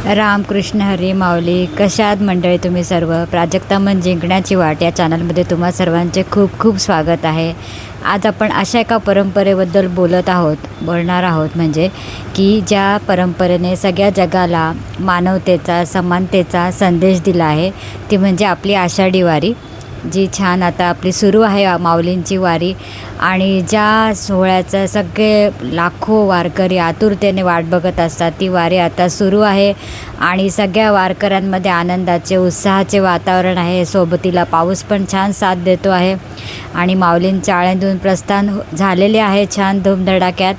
रामकृष्ण हरी माऊली. कशात मंडळी तुम्ही सर्व? प्राजक्ता मन जिंकण्याची वाट या चॅनलमध्ये तुम्हा सर्वांचे खूप खूप स्वागत आहे. आज आपण अशा एका परंपरेबद्दल बोलणार आहोत म्हणजे की ज्या परंपरेने सगळ्या जगाला मानवतेचा समानतेचा संदेश दिला आहे, ती म्हणजे आपली आषाढी वारी, जी छान आता आपली सुरू आहे माऊलींची वारी. आणि ज्या सोहळ्याचं सगळे लाखो वारकरी आतुरतेने वाट बघत असतात, ती वारी आता सुरू आहे आणि सगळ्या वारकऱ्यांमध्ये आनंदाचे उत्साहाचे वातावरण आहे. सोबतीला पाऊस पण छान साथ देतो आहे आणि माऊलींच्या आळंदीतून प्रस्थान झालेले आहे छान धूमधडाक्यात.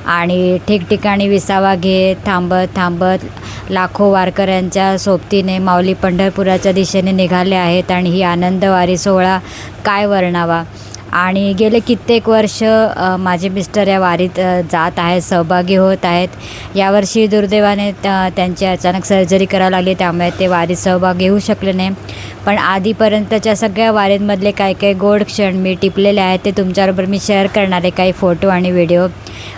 आणि ठिकठिकाणी विसावा घेत थांबत लाखो वारकऱ्यांच्या सोबतीने माऊली पंढरपुराच्या दिशेने निघाले आहेत. आणि ही आनंदवारी सोहळा काय वर्णावा. आणि गेले कित्येक वर्ष माझे मिस्टर या वारीत जात आहेत, सहभागी होत आहेत. यावर्षी दुर्दैवाने त्यांची अचानक सर्जरी करावी लागली, त्यामुळे ते वारीत सहभागी होऊ शकले नाही. पण आधीपर्यंतच्या सगळ्या वारींमधले काही गोड क्षण मी टिपलेले आहेत, ते तुमच्याबरोबर मी शेअर करणार आहे, काही फोटो आणि व्हिडिओ.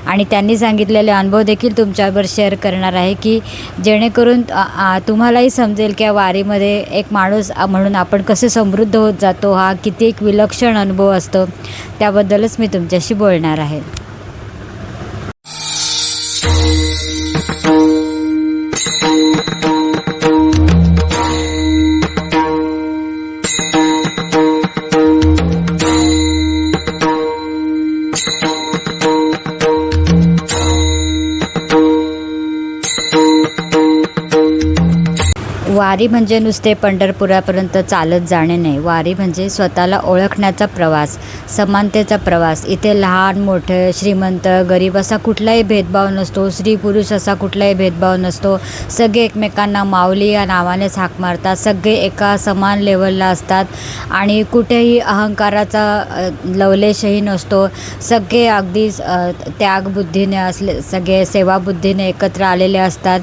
आणि त्यांनी सांगितलेले अनुभव देखील तुमच्याबरोबर शेअर करणार आहे, की जेणेकरून तुम्हालाही समजेल की या वारीमध्ये एक माणूस म्हणून आपण कसे समृद्ध होत जातो, हा किती एक विलक्षण अनुभव असतो. त्याबद्दलच मी तुमच्याशी बोलणार आहे. वारी म्हणजे नुसते पंढरपुरापर्यंत चालत जाणे नाही. वारी म्हणजे स्वतःला ओळखण्याचा प्रवास, समानतेचा प्रवास. इथे लहान मोठे, श्रीमंत गरीब असा कुठलाही भेदभाव नसतो, स्त्री पुरुष असा कुठलाही भेदभाव नसतो. सगळे एकमेकांना माऊली या नावानेच हाक मारतात. सगळे एका समान लेवलला असतात आणि कुठेही अहंकाराचा लवलेशही नसतो. सगळे अगदी त्यागबुद्धीने सगळे सेवाबुद्धीने एकत्र आलेले असतात.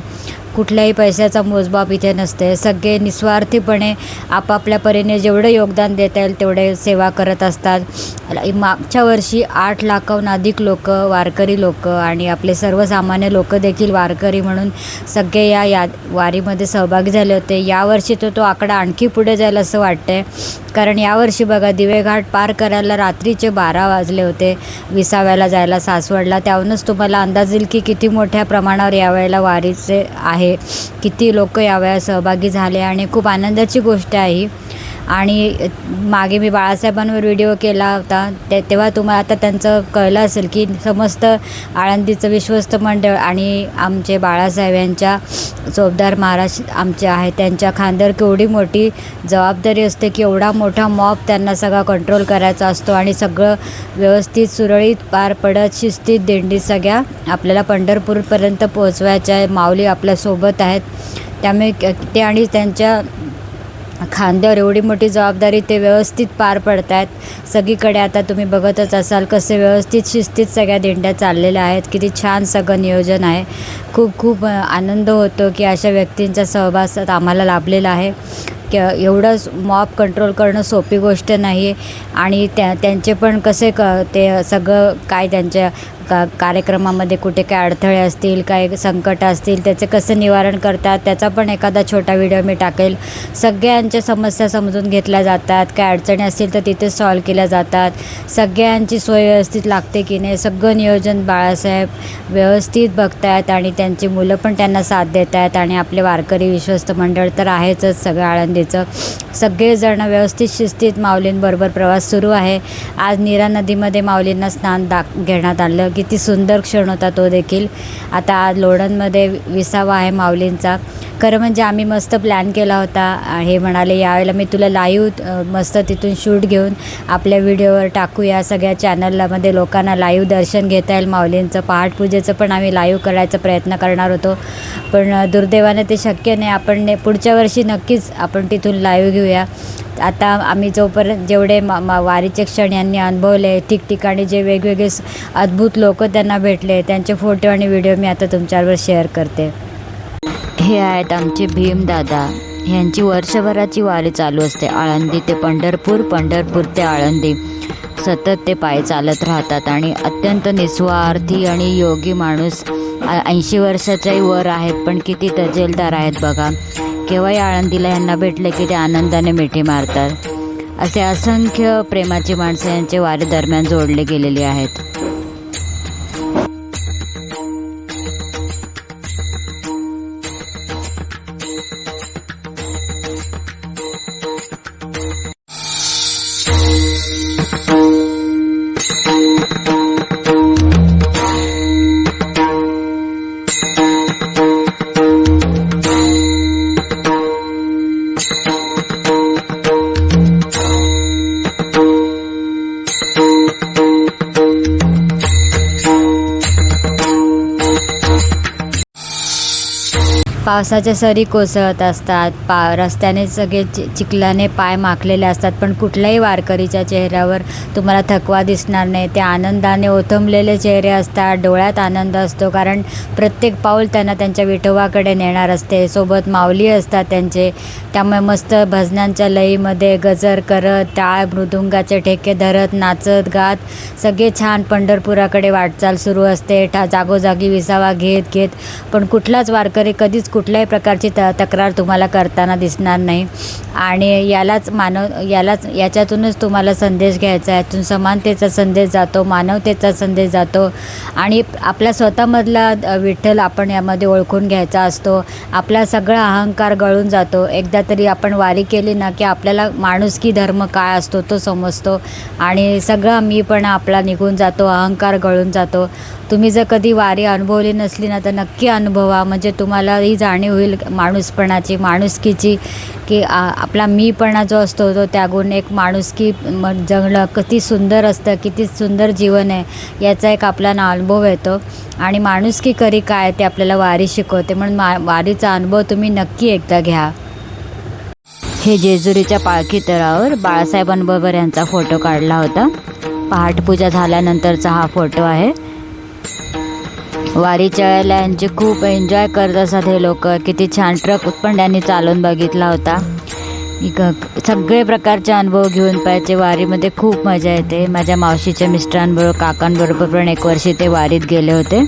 कुठल्याही पैशाचा मोजमाप इथे नसते. सगळे निस्वार्थीपणे आपापल्या परीने जेवढं योगदान देता येईल तेवढे सेवा करत असतात. मागच्या वर्षी 8 लाखाहून अधिक वारकरी लोक आणि आपले सर्वसामान्य लोक देखील वारकरी म्हणून सगळे या वारीमध्ये सहभागी झाले होते. यावर्षी तो आकडा आणखी पुढे जाईल असं वाटतंय, कारण यावर्षी बघा दिवेघाट पार करायला रात्रीचे 12 वाजले होते विसाव्याला जायला सासवडला. त्याहूनच तुम्हाला अंदाज येईल की किती मोठ्या प्रमाणावर यावेळेला वारीचे आहे, किती लोक यावेळेला सहभागी झाले आणि खूप आनंदाची गोष्ट आहे ही. आणि मागे मी बाळासाहेबांवर व्हिडिओ केला होता, तेव्हा तुम्हाला आता त्यांचं कळलं असेल की समस्त आळंदीचं विश्वस्त मंडळ आणि आमचे बाळासाहेब यांच्या चोपदार महाराज आमचे आहेत, त्यांच्या खांद्यावर केवढी मोठी जबाबदारी असते की एवढा मोठा मॉब त्यांना सगळा कंट्रोल करायचा असतो आणि सगळं व्यवस्थित सुरळीत पार पडत शिस्तीत दिंडी सगळ्या आपल्याला पंढरपूरपर्यंत पोहोचवायच्या आहे. माऊली आपल्यासोबत आहेत, त्यामुळे ते आणि त्यांच्या खांद्यावर एवढी मोठी जबाबदारी ते व्यवस्थित पार पडत आहेत. सगळीकडे आता तुम्ही बघतच असाल कसे व्यवस्थित शिस्तीत सगळ्या दिंड्या चाललेल्या आहेत. किती छान सगळं नियोजन आहे. खूप खूप आनंद होतो की अशा व्यक्तींचा सहवासात आम्हाला लाभलेला आहे. एवढं मॉब कंट्रोल करणं सोपी गोष्ट नाही आहे. आणि त्यांचे पण कसे ते सगळं काय त्यांच्या कार्यक्रमामध्ये कुठे काय अडथळे असतील, काय संकट असतील, त्याचे कसं निवारण करतात, त्याचा पण एखादा छोटा व्हिडिओ मी टाकेल. सगळ्यांच्या समस्या समजून घेतल्या जातात, काय अडचणी असतील तर तिथेच सॉल्व केल्या जातात. सगळ्यांची सोय व्यवस्थित लागते की नाही, सगळं नियोजन बाळासाहेब व्यवस्थित बघतायत आणि त्यांची मुलं पण त्यांना साथ देत आहेत. आणि आपले वारकरी विश्वस्त मंडळ तर आहेच सगळं आळंदीचं. सगळेजण व्यवस्थित शिस्तीत माऊलींबरोबर प्रवास सुरू आहे. आज नीरा नदीमध्ये माऊलींना स्नान घेण्यात आलं. किती सुंदर क्षण होता तो देखील. आता आज लोणंदमध्ये विसावा आहे माऊलींचा. खरं म्हणजे आम्ही मस्त प्लॅन केला होता. हे म्हणाले यावेळेला मी तुला लाईव्ह मस्त तिथून शूट घेऊन आपल्या व्हिडिओवर टाकूया, सगळ्या चॅनलमध्ये लोकांना लाईव्ह दर्शन घेता येईल माऊलींचं. पहाटपूजेचं पण आम्ही लाईव्ह करायचा प्रयत्न करणार होतो, पण दुर्दैवाने ते शक्य नाही. आपण पुढच्या वर्षी नक्कीच आपण तिथून लाईव्ह घेऊया. आता आम्ही जोपर्यंत जेवढे वारीचे क्षण यांनी अनुभवले, ठिकठिकाणी जे वेगवेगळे अद्भुत लोक त्यांना भेटले, त्यांचे फोटो आणि व्हिडिओ मी आता तुमच्याबरोबर शेअर करते. हे आहेत आमचे भीमदादा. ह्यांची वर्षभराची वारी चालू असते. आळंदी ते पंढरपूर, पंढरपूर ते आळंदी. सतत ते पायी चालत राहतात आणि अत्यंत निस्वार्थी आणि योगी माणूस. 80 वर्षाच्याही वर आहेत पण किती तजेलदार आहेत बघा. केव्हाही आळंदीला यांना भेटले की ते आनंदाने मिठी मारतात. असे असंख्य प्रेमाची माणसं यांचे वारी दरम्यान जोडले गेलेली आहेत. पावसाच्या सरी कोसळत असतात. रस्त्याने सगळे चिखलाने पाय माखलेले असतात पण कुठल्याही वारकरीच्या चेहऱ्यावर तुम्हाला थकवा दिसणार नाही. ते आनंदाने ओथंबलेले चेहरे असतात. डोळ्यात आनंद असतो कारण प्रत्येक पाऊल त्यांना त्यांच्या विठोबाकडे नेणार असते. सोबत माऊली असतात त्यांचे. त्यामुळे मस्त भजनांच्या लईमध्ये गजर करत, टाळ मृदुंगाचे ठेके धरत, नाचत गात सगळे छान पंढरपुराकडे वाटचाल सुरू असते. जागोजागी विसावा घेत घेत. पण कुठलाच वारकरी कधीच कुठल्याही प्रकारची तक्रार तुम्हाला करताना दिसणार नाही. आणि याच्यातूनच तुम्हाला संदेश घ्यायचा आहे. यातून समानतेचा संदेश जातो, मानवतेचा संदेश जातो आणि आपल्या स्वतःमधला विठ्ठल आपण यामध्ये ओळखून घ्यायचा असतो. आपला सगळा अहंकार गळून जातो. एकदा तरी आपण वारी केली ना की आपल्याला माणुसकी धर्म काय असतो तो समजतो आणि सगळा मीपणा आपला निघून जातो, अहंकार गळून जातो. तुम्ही जर कधी वारी अनुभवली नसली ना तर नक्की अनुभवा. म्हणजे तुम्हाला ही जाणीव होईल माणूसपणाची, माणुसकीची, की आपला मीपणा जो असतो तो त्यागून एक माणुसकी जगणं किती सुंदर असतं, किती सुंदर जीवन आहे याचा एक आपल्याला अनुभव येतो. आणि माणुसकी खरी काय ते आपल्याला वारी शिकवते. म्हणून वारीचा अनुभव तुम्ही नक्की एकदा घ्या. हे जेजुरीच्या पालखी तळावर बाळासाहेबांबरोबर यांचा फोटो काढला होता. पहाटपूजा झाल्यानंतरचा हा फोटो आहे. वारीच्या वेळेला यांचे खूप एन्जॉय करत असतात हे लोक. किती छान ट्रक पण त्यांनी चालवून बघितला होता. सगळे प्रकारचे अनुभव घेऊन पाहिजे. वारीमध्ये खूप मजा येते. माझ्या मावशीच्या मिस्टरांबरोबर, काकांबरोबर पण एक वर्षी ते वारीत गेले होते.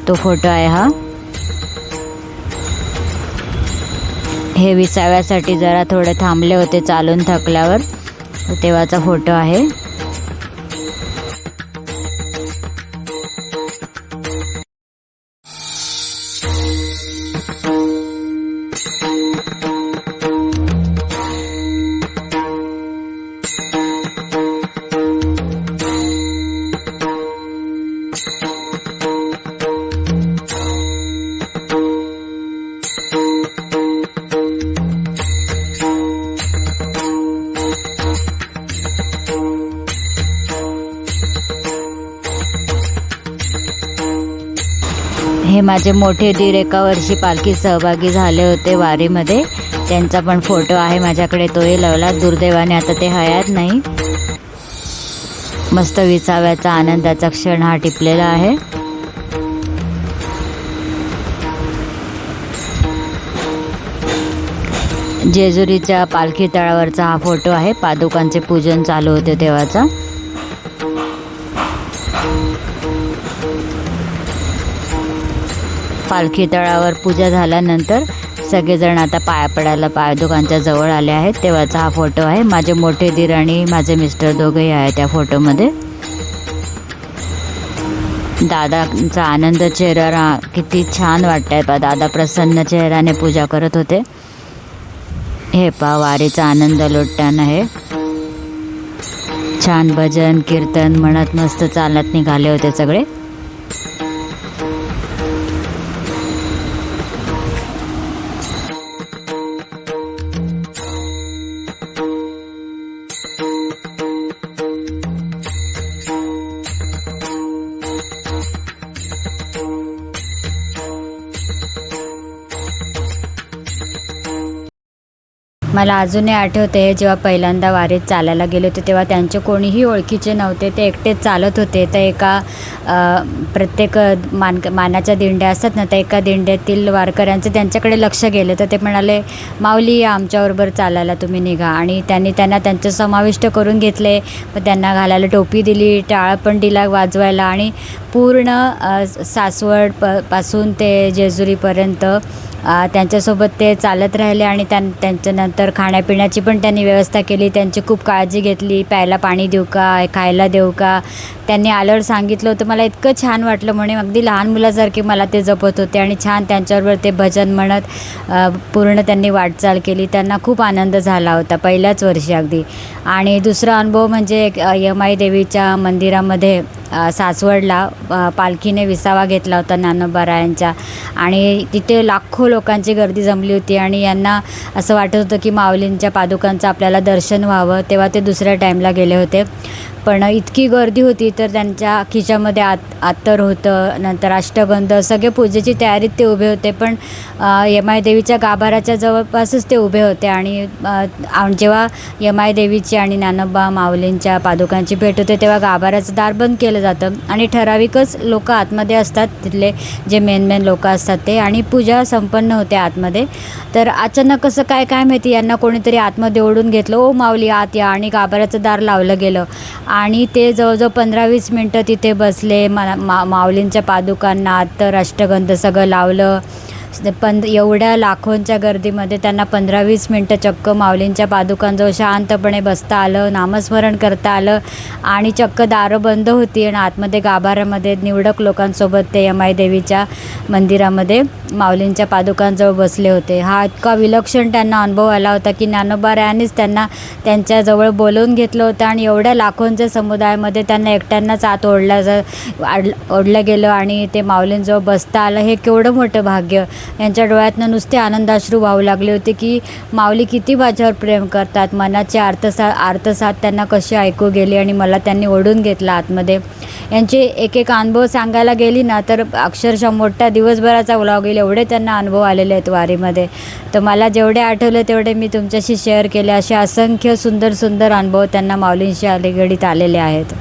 तो फोटो आहे हा. हे विसाव्यासाठी जरा थोडे थांबले होते चालून थकल्यावर, तेव्हाचा फोटो आहे. हे माझे मोठे दीर एका वर्षी पालखीत सहभागी झाले होते वारीमध्ये. त्यांचा पण फोटो आहे माझ्याकडे, तोही लावला. दुर्दैवाने आता ते हयात नाही. मस्त विसाव्याचा आनंदाचा क्षण हा टिपलेला आहे. जेजुरीच्या पालखी तळावरचा हा फोटो आहे. पादुकांचे पूजन चालू होते तेव्हाचा. पालखी तळावर पूजा झाल्यानंतर सगळेजण आता पाया पडायला पादुकांच्या जवळ आले आहेत तेव्हाचा हा फोटो आहे. माझे मोठे दीर आणि माझे मिस्टर दोघेही आहेत त्या फोटोमध्ये. दादांचा आनंद चेहरा किती छान वाटतंय. दादा प्रसन्न चेहऱ्याने पूजा करत होते. हे वारीचा आनंद लुटताना आहे. छान भजन कीर्तन म्हणत मस्त चालत निघाले होते सगळे. मला अजूनही आठवते जेव्हा पहिल्यांदा वारीत चालायला गेले होते तेव्हा त्यांचे कोणीही ओळखीचे नव्हते, ते एकटेच चालत होते. तर एका प्रत्येक मानाच्या दिंड्या असतात ना, त्या एका दिंड्यातील वारकऱ्यांचं त्यांच्याकडे लक्ष गेलं. तर ते म्हणाले, माऊली या आमच्याबरोबर चालायला तुम्ही निघा. आणि त्यांनी त्यांना त्यांचं समाविष्ट करून घेतले. मग त्यांना घालायला टोपी दिली, टाळ पण दिला वाजवायला. आणि पूर्ण सासवड पासून ते जेजुरीपर्यंत त्यांच्यासोबत ते चालत राहिले. आणि त्यांच्यानंतर खाण्यापिण्याची पण त्यांनी व्यवस्था केली. त्यांची खूप काळजी घेतली. प्यायला पाणी देऊ का, खायला देऊ का. त्यांनी आल्यावर सांगितलं होतं. मला इतकं छान वाटलं, म्हणे अगदी लहान मुलासारखे मला ते जपत होते. आणि छान त्यांच्याबरोबर ते भजन म्हणत पूर्ण त्यांनी वाटचाल केली. त्यांना खूप आनंद झाला होता पहिल्याच वर्षी अगदी. आणि दुसरा अनुभव म्हणजे यमाई देवीच्या मंदिरामध्ये सासवडला पालखीने विसावा घेतला होता ज्ञानोबारायांच्या. आणि तिथे लाखो लोकांची गर्दी जमली होती. आणि यांना असं वाटत होतं की माऊलींच्या पादुकांचं आपल्याला दर्शन व्हावं. तेव्हा ते दुसऱ्या टाईमला गेले होते. पण इतकी गर्दी होती तर त्यांच्या खिशामध्ये अत्तर होतं, नंतर अष्टगंध, सगळे पूजेची तयारीत ते उभे होते. पण यमाई देवीच्या गाभाऱ्याच्या जवळपासच ते उभे होते. आणि जेव्हा यमाई देवीची आणि ज्ञानोबा माऊलींच्या पादुकांची भेट होते तेव्हा गाभाऱ्याचं दार बंद केलं जातं. आणि ठराविकच लोक आतमध्ये असतात, तिथले जे मेन लोक असतात ते. आणि पूजा संपन्न होते आतमध्ये. तर अचानक कसं काय माहिती, यांना कोणीतरी आतमध्ये ओढून घेतलं. ओ माऊली आत या. आणि गाभाऱ्याचं दार लावलं गेलं. आणि ते जवळजवळ 15-20 मिनटं तिथे बसले. माऊलींच्या पादुकांना अत्तर अष्टगंध सगळं लावलं. एवढ्या लाखोंच्या गर्दीमध्ये त्यांना 15-20 मिनटं चक्क माऊलींच्या पादुकांजवळ शांतपणे बसता आलं, नामस्मरण करता आलं. आणि चक्क दारं बंद होती. आणि आतमध्ये गाभाऱ्यामध्ये निवडक लोकांसोबत ते यमाई देवीच्या मंदिरामध्ये माऊलींच्या पादुकांजवळ बसले होते. हा इतका विलक्षण त्यांना अनुभव आला होता की ज्ञानोबारायांनीच त्यांना त्यांच्याजवळ बोलवून घेतलं होतं. आणि एवढ्या लाखोंच्या समुदायामध्ये त्यांना एकट्यांनाच आत ओढलं गेलं. आणि ते माऊलींजवळ बसता आलं. हे केवढं मोठं भाग्य. यांच्या डोळ्यातनं नुसते आनंदाश्रू वाहू लागले होते की माऊली किती माझ्यावर प्रेम करतात. मनाचे आर्तसाद त्यांना कशी ऐकू गेली. आणि मला त्यांनी ओढून घेतलं आतमध्ये. यांचे एक अनुभव सांगायला गेली ना तर अक्षरशः मोठा दिवसभराचा व्लॉग येईल, एवढे त्यांना अनुभव आलेले आहेत वारीमध्ये. तर मला जेवढे आठवले तेवढे मी तुमच्याशी शेअर केले. असे असंख्य सुंदर अनुभव त्यांना माऊलींशी अलीकडीत आलेले आहेत.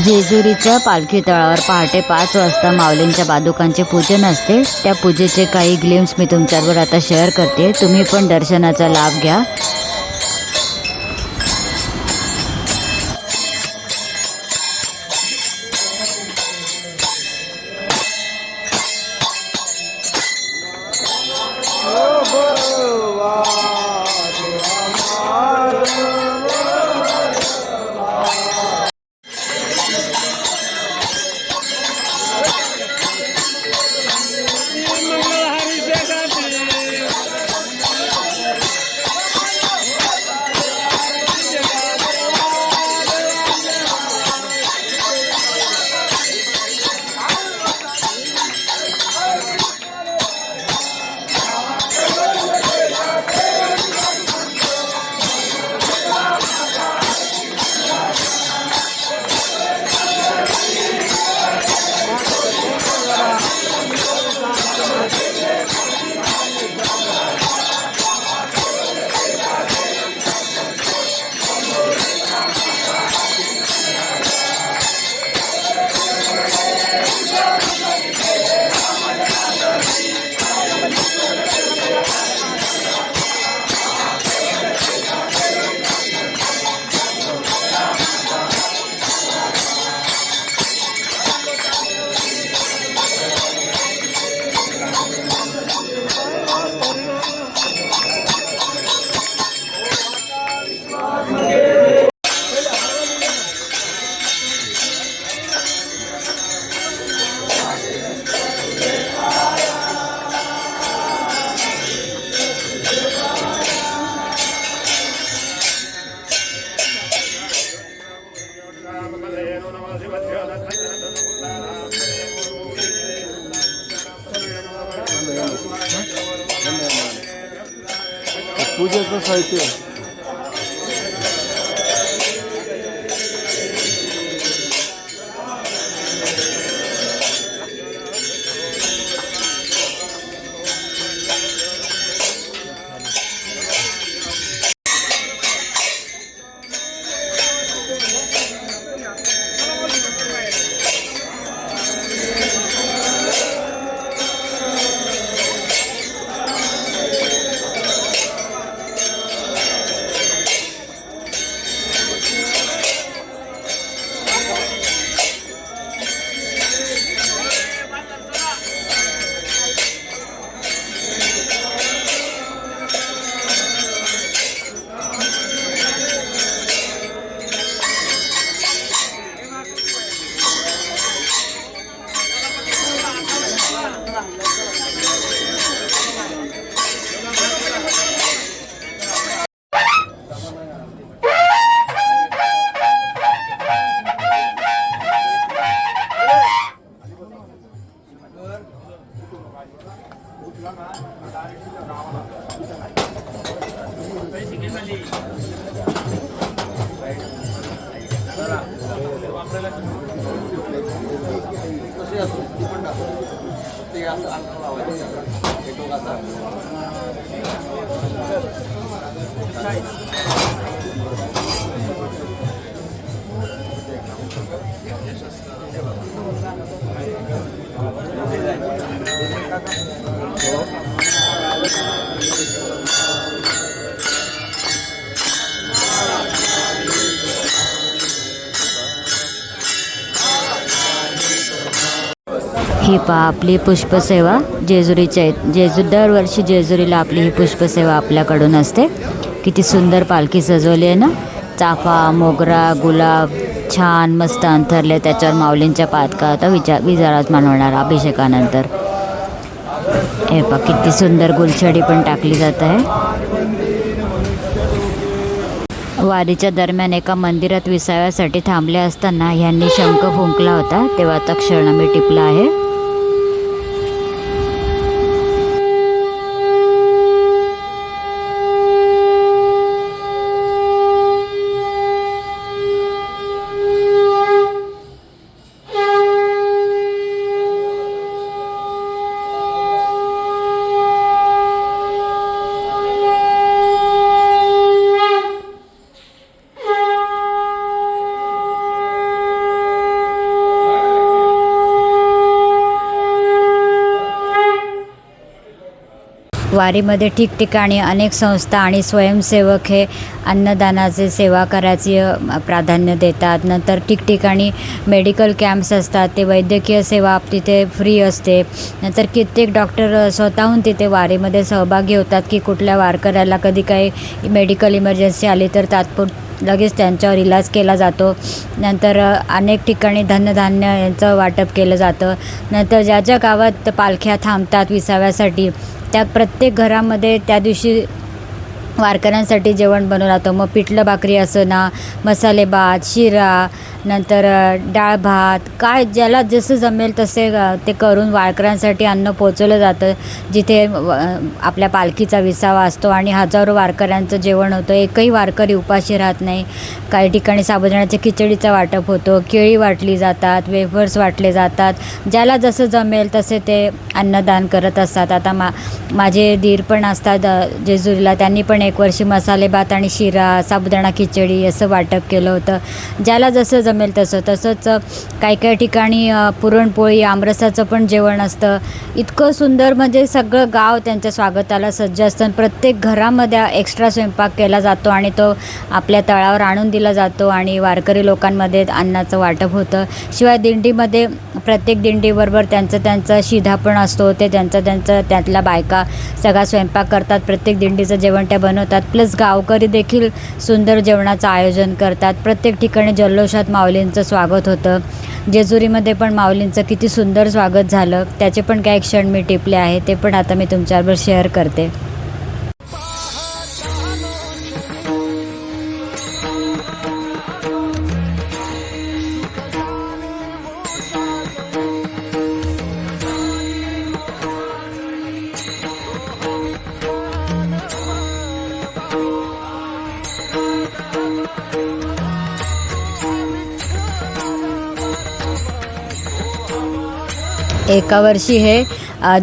जेजुरीच्या पालखी तळावर पहाटे 5 वाजता माऊलींच्या पादुकांचे पूजन असते. त्या पूजेचे काही ग्लिम्स मी तुमच्याबरोबर आता शेअर करते. तुम्ही पण दर्शनाचा लाभ घ्या. पूजेचं साहित्य. ही पहा आपली पुष्पसेवा जेजुरीच्या दरवर्षी जेजुरीला आपली ही पुष्पसेवा आपल्याकडून असते. किती सुंदर पालखी सजवली आहे ना. चाफा, मोगरा, गुलाब छान मस्त अंथरले. त्याच्यावर माऊलींच्या पादका आता विजारात मानवणार अभिषेकानंतर. हे पहा किती सुंदर गुलछडी पण टाकली जात आहे. वारीच्या दरम्यान एका मंदिरात विसाव्यासाठी थांबले असताना ह्यांनी शंख फुंकला होता, तेव्हाचा क्षण मी टिपला आहे. वारीमध्ये ठिकठिकाणी अनेक संस्था आणि स्वयंसेवक हे अन्नदानाचे सेवा करायची प्राधान्य देतात. नंतर ठिकठिकाणी मेडिकल कॅम्प्स असतात, ते वैद्यकीय सेवा तिथे फ्री असते. नंतर कित्येक डॉक्टर स्वतःहून तिथे वारीमध्ये सहभागी होतात की कुठल्या वारकऱ्याला कधी काही मेडिकल इमर्जन्सी आली तर लगेच त्यांच्यावर इलाज केला जातो. नंतर अनेक ठिकाणी धनधान्य यांचं वाटप केलं जातं. नंतर ज्या ज्या गावात पालख्या थांबतात विसाव्यासाठी त्या प्रत्येक घरामध्ये त्या दिवशी वारकऱ्यांसाठी जेवण बनवलं जातं. मग पिठलं भाकरी असं ना, मसाले भात, शिरा, नंतर डाळ भात, काय ज्याला जसं जमेल तसे ते करून वारकऱ्यांसाठी अन्न पोचवलं जातं. जिथे आपल्या पालखीचा विसावा असतो आणि हजारो वारकऱ्यांचं जेवण होतं. एकही वारकरी उपाशी राहत नाही. काही ठिकाणी साबुदाण्याच्या खिचडीचं वाटप होतं, केळी वाटली जातात, वेफर्स वाटले जातात. ज्याला जसं जमेल तसे ते अन्नदान करत असतात. आता माझे दीर पण असतात जेजुरीला, त्यांनी पण एक वर्षी मसाले भात आणि शिरा, साबुदाणा खिचडी असं वाटप केलं होतं. ज्याला जसं जमेल तसंच काही काही ठिकाणी पुरणपोळी, आमरसाचं पण जेवण असतं. इतकं सुंदर म्हणजे सगळं गाव त्यांच्या स्वागताला सज्ज असतं. प्रत्येक घरामध्ये एक्स्ट्रा स्वयंपाक केला जातो आणि तो आपल्या तळावर आणून दिला जातो आणि वारकरी लोकांमध्ये अन्नाचं वाटप होतं. शिवाय दिंडीमध्ये प्रत्येक दिंडीबरोबर त्यांचा शिधा पण असतो. ते त्यांचं त्यातल्या बायका सगळा स्वयंपाक करतात. प्रत्येक दिंडीचं जेवण त्या बनवतात. प्लस गावकरी देखील सुंदर जेवणाचं आयोजन करतात. प्रत्येक ठिकाणी जल्लोषात माऊलींचं स्वागत होतं. जेजुरीमध्ये पण माऊलींचं किती सुंदर स्वागत झालं त्याचे पण काही क्षण मी टिपले आहे, ते पण आता मी तुमच्याबरोबर शेअर करते. एका वर्षी हे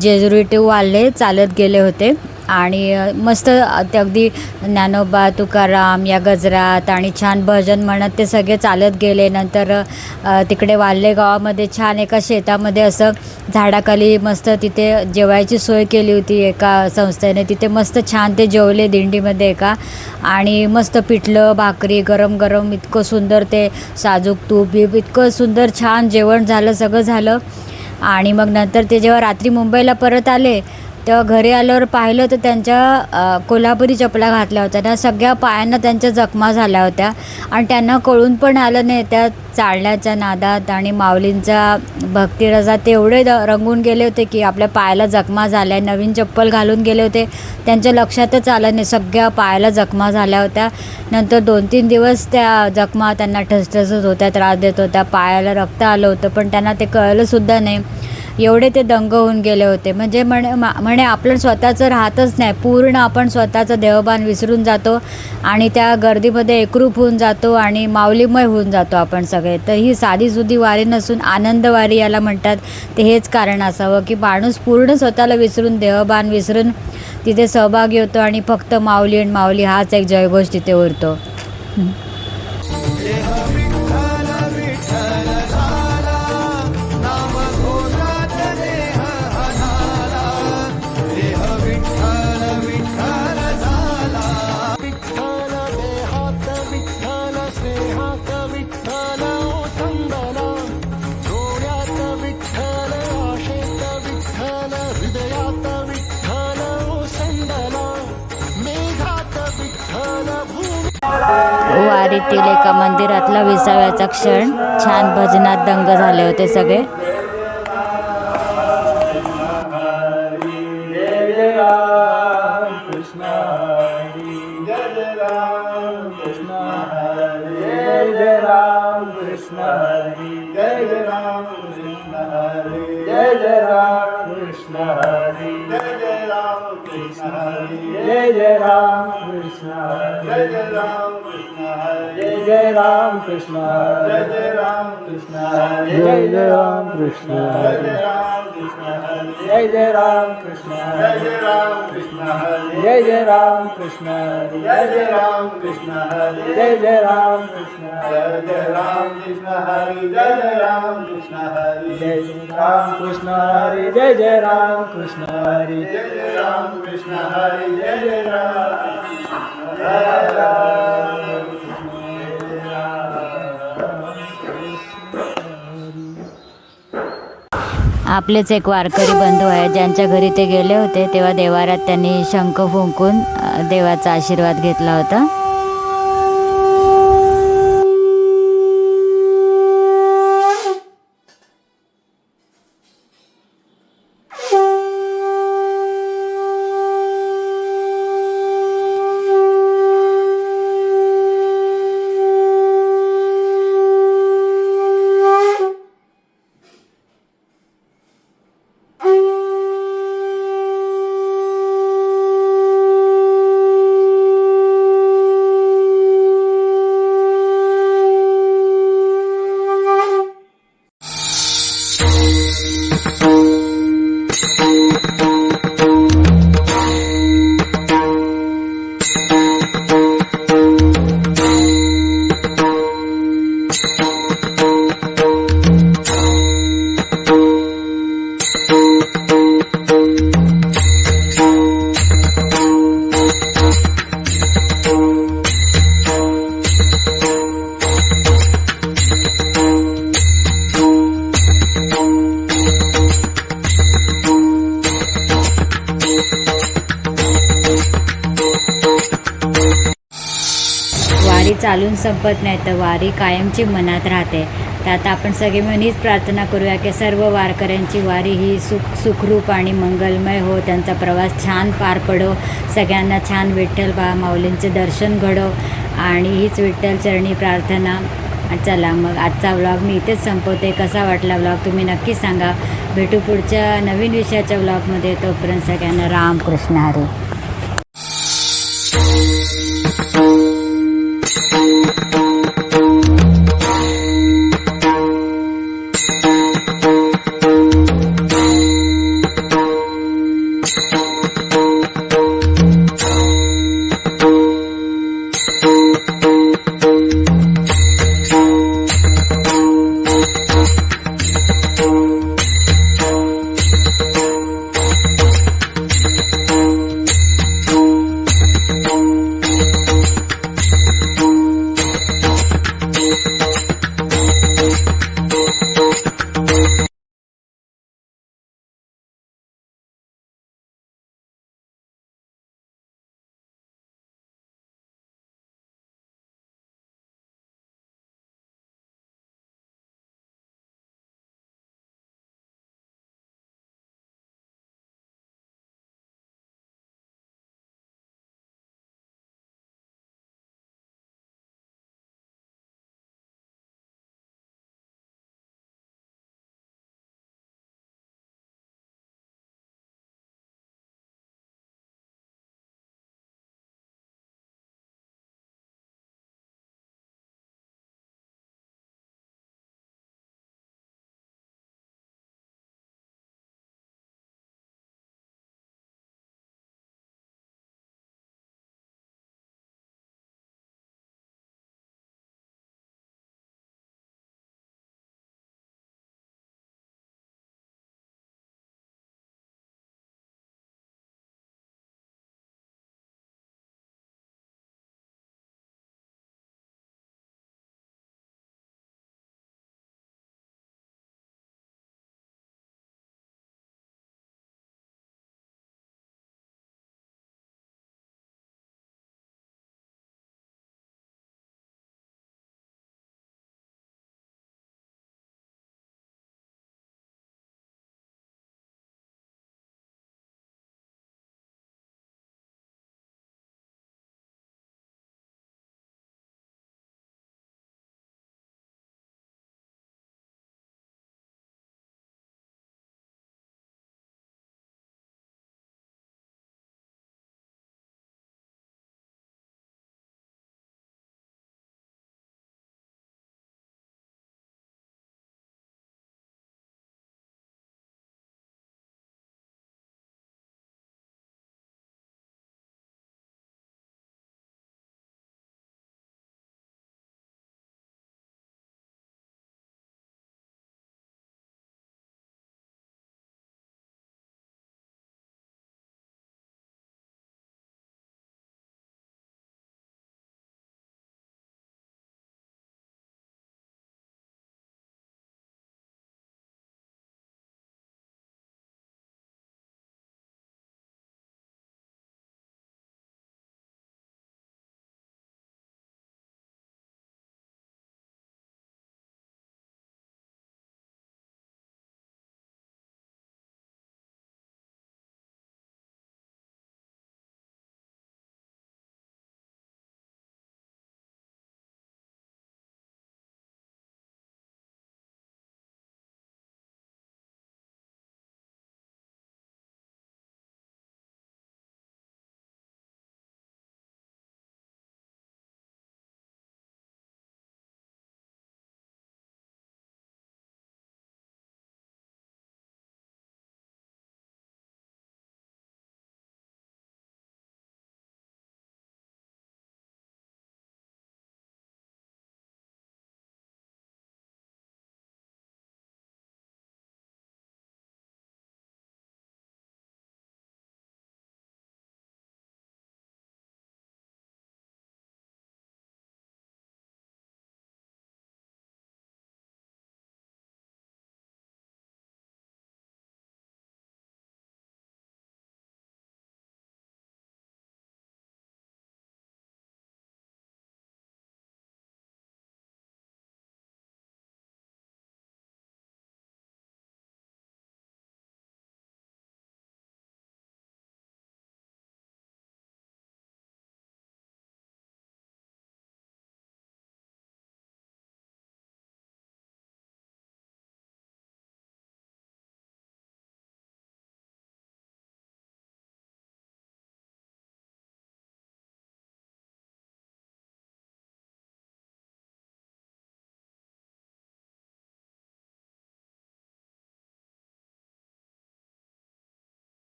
जेजुरी टू वाल्हे चालत गेले होते आणि मस्त ते अगदी ज्ञानोबा तुकाराम या गजरात आणि छान भजन म्हणत ते सगळे चालत गेले. नंतर तिकडे वाल्हे गावामध्ये छान एका शेतामध्ये असं झाडाखाली मस्त तिथे जेवायची सोय केली होती एका संस्थेने. तिथे मस्त छान ते जेवले दिंडीमध्ये एका, आणि मस्त पिठलं भाकरी गरम गरम इतकं सुंदर ते साजूक तूप बीप इतकं सुंदर छान जेवण झालं, सगळं झालं. आणि मग नंतर ते जेव्हा रात्री मुंबईला परत आले तेव्हा घरी आल्यावर पाहिलं तर त्यांच्या कोल्हापुरी चपला घातल्या होत्या. त्या सगळ्या पायांना त्यांच्या जखमा झाल्या होत्या आणि त्यांना कळून पण आलं नाही त्या चालण्याच्या नादात आणि माऊलींच्या भक्तिरसात ते एवढे रंगून गेले होते की आपल्या पायाला जखमा झाल्या. नवीन चप्पल घालून गेले होते, त्यांच्या लक्षातच आलं नाही सगळ्या पायाला जखमा झाल्या होत्या. नंतर 2-3 दिवस त्या जखमा त्यांना ठसठसत होत्या, त्रास देत होत्या, पायाला रक्त आलं होतं, पण त्यांना ते कळलंसुद्धा नाही. एवढे ते दंग होऊन गेले होते. म्हणजे म्हणे आपलं स्वतःचं राहतच नाही, पूर्ण आपण स्वतःचं देहभान विसरून जातो आणि त्या गर्दीमध्ये एकरूप होऊन जातो आणि माऊलीमय होऊन जातो आपण सगळे. तर ही साधीसुधी वारी नसून आनंदवारी याला म्हणतात. ते हेच कारण असावं की माणूस पूर्ण स्वतःला विसरून, देहभान विसरून तिथे सहभागी होतो आणि फक्त माऊली आणि माऊली हाच एक जयघोष तिथे उरतो. वारीतील एका मंदिरातला 20व्याचा क्षण. छान भजनात दंग झाले होते सगळे. जय जय राम कृष्ण जय जय राम कृष्ण जय जय राम कृष्ण जय जय राम कृष्ण जय जय राम कृष्ण जय जय राम कृष्ण जय जय राम कृष्ण जय जय राम कृष्ण जय जय राम कृष्ण जय जय राम कृष्ण जय जय राम कृष्ण जय जय राम कृष्ण हरि जय जय राम कृष्ण हरि जय जय राम कृष्ण हरि जय जय राम कृष्ण हरि जय जय राम कृष्ण हरि जय जय राम आपलेच एक वारकरी बंधू आहे ज्यांच्या घरी ते गेले होते तेव्हा देवारात त्यांनी शंख फुंकून देवाचा आशीर्वाद घेतला होता. वारी चालून संपत नाही तर वारी कायमची मनात राहते. त्यात आपण सगळे मिळून हीच प्रार्थना करूया की सर्व वारकऱ्यांची वारी ही सुखरूप आणि मंगलमय हो, त्यांचा प्रवास छान पार पडो, सगळ्यांना छान विठ्ठल बा माऊलींचे दर्शन घडो आणि हीच विठ्ठल चरणी प्रार्थना. चला मग आजचा व्लॉग मी इथेच संपवते. कसा वाटला व्लॉग तुम्ही नक्की सांगा. भेटू पुढच्या नवीन विषयाच्या व्लॉगमध्ये. तोपर्यंत सगळ्यांना रामकृष्ण हरी.